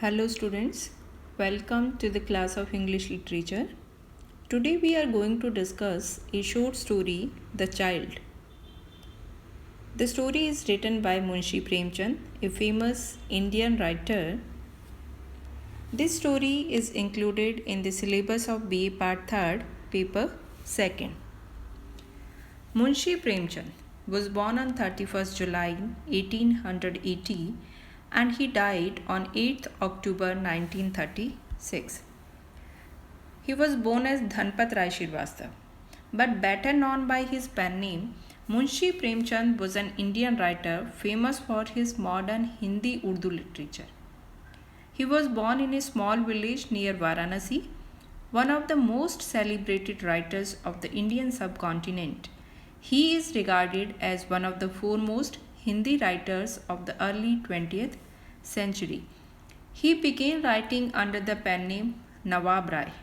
Hello students, welcome to the class of English Literature. Today we are going to discuss a short story, The Child. The story is written by Munshi Premchand, a famous Indian writer. This story is included in the syllabus of BA Part 3rd, Paper 2nd. Munshi Premchand was born on 31st July 1880 and he died on 8th October 1936. He was born as Dhanpat Rai Shrivastava, but better known by his pen name, Munshi Premchand was an Indian writer famous for his modern Hindi-Urdu literature. He was born in a small village near Varanasi, one of the most celebrated writers of the Indian subcontinent. He is regarded as one of the foremost Hindi writers of the early 20th century. He began writing under the pen name Nawab Rai,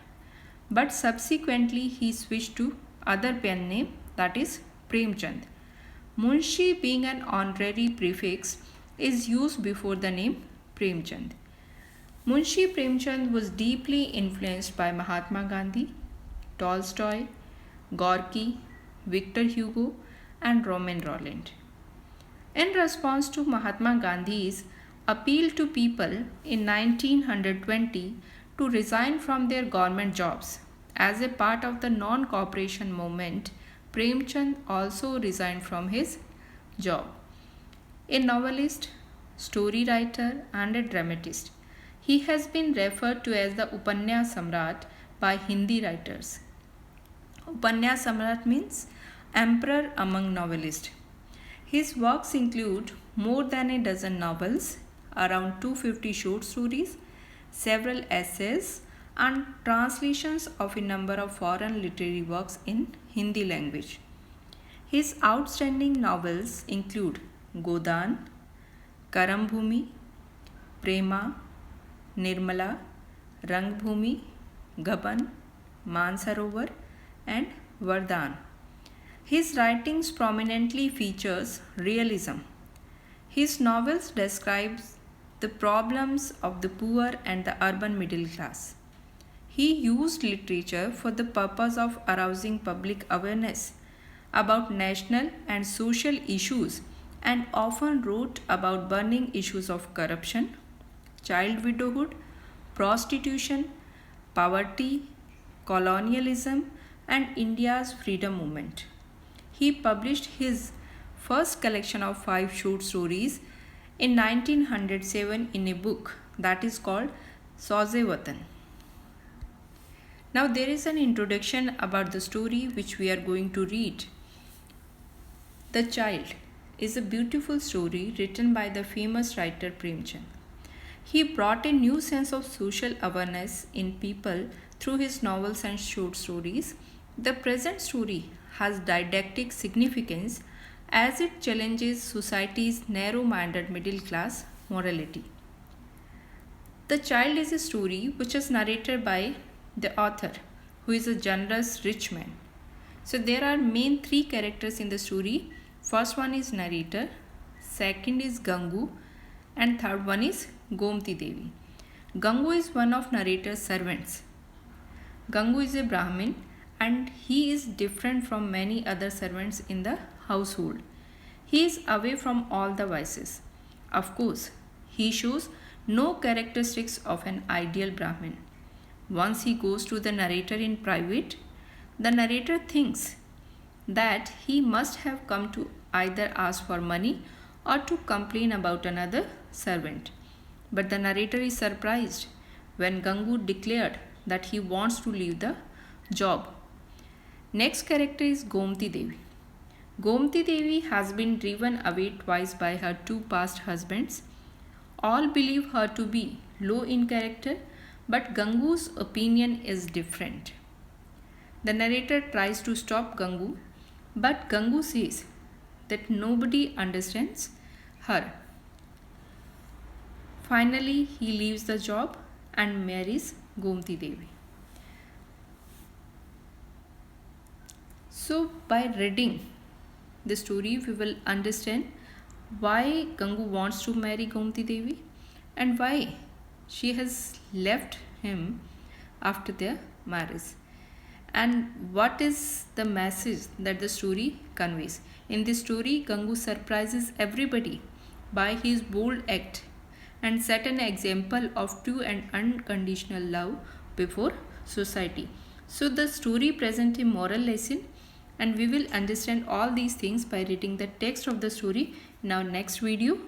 but subsequently he switched to other pen name, that is Premchand. Munshi, being an honorary prefix, is used before the name Premchand. Munshi Premchand was deeply influenced by Mahatma Gandhi, Tolstoy, Gorky, Victor Hugo, and Romain Rolland. In response to Mahatma Gandhi's appeal to people in 1920 to resign from their government jobs as a part of the non-cooperation movement, Premchand also resigned from his job. A novelist, story writer, and a dramatist, he has been referred to as the Upanyas Samrat by Hindi writers. Upanyas Samrat means emperor among novelists. His works include more than a dozen novels, around 250 short stories, several essays, and translations of a number of foreign literary works in Hindi language. His outstanding novels include Godan, Karambhumi, Prema, Nirmala, Rangbhumi, Gaban, Mansarovar, and Vardhan. His writings prominently features realism. His novels describe the problems of the poor and the urban middle class. He used literature for the purpose of arousing public awareness about national and social issues and often wrote about burning issues of corruption, child widowhood, prostitution, poverty, colonialism, and India's freedom movement. He published his first collection of 5 short stories in 1907 in a book that is called Sauze Watan. Now there is an introduction about the story which we are going to read. The Child is a beautiful story written by the famous writer Premchand. He brought a new sense of social awareness in people through his novels and short stories. The present story has didactic significance as it challenges society's narrow-minded middle class morality. The Child is a story which is narrated by the author, who is a generous rich man. So there are main 3 characters in the story. First one is narrator, second is Gangu, and third one is Gomti Devi. Gangu is one of narrator's servants. Gangu is a Brahmin and he is different from many other servants in the household. He is away from all the vices. Of course, he shows no characteristics of an ideal Brahmin. Once he goes to the narrator in private, the narrator thinks that he must have come to either ask for money or to complain about another servant. But the narrator is surprised when Gangu declared that he wants to leave the job. Next character is Gomti Devi. Gomti Devi has been driven away twice by her 2 past husbands. All believe her to be low in character, but Gangu's opinion is different. The narrator tries to stop Gangu, but Gangu says that nobody understands her. Finally, he leaves the job and marries Gomti Devi. So, by reading the story, we will understand why Gangu wants to marry Gomti Devi and why she has left him after their marriage. And what is the message that the story conveys? In this story, Gangu surprises everybody by his bold act and set an example of true and unconditional love before society. So the story presents a moral lesson, and we will understand all these things by reading the text of the story in our next video.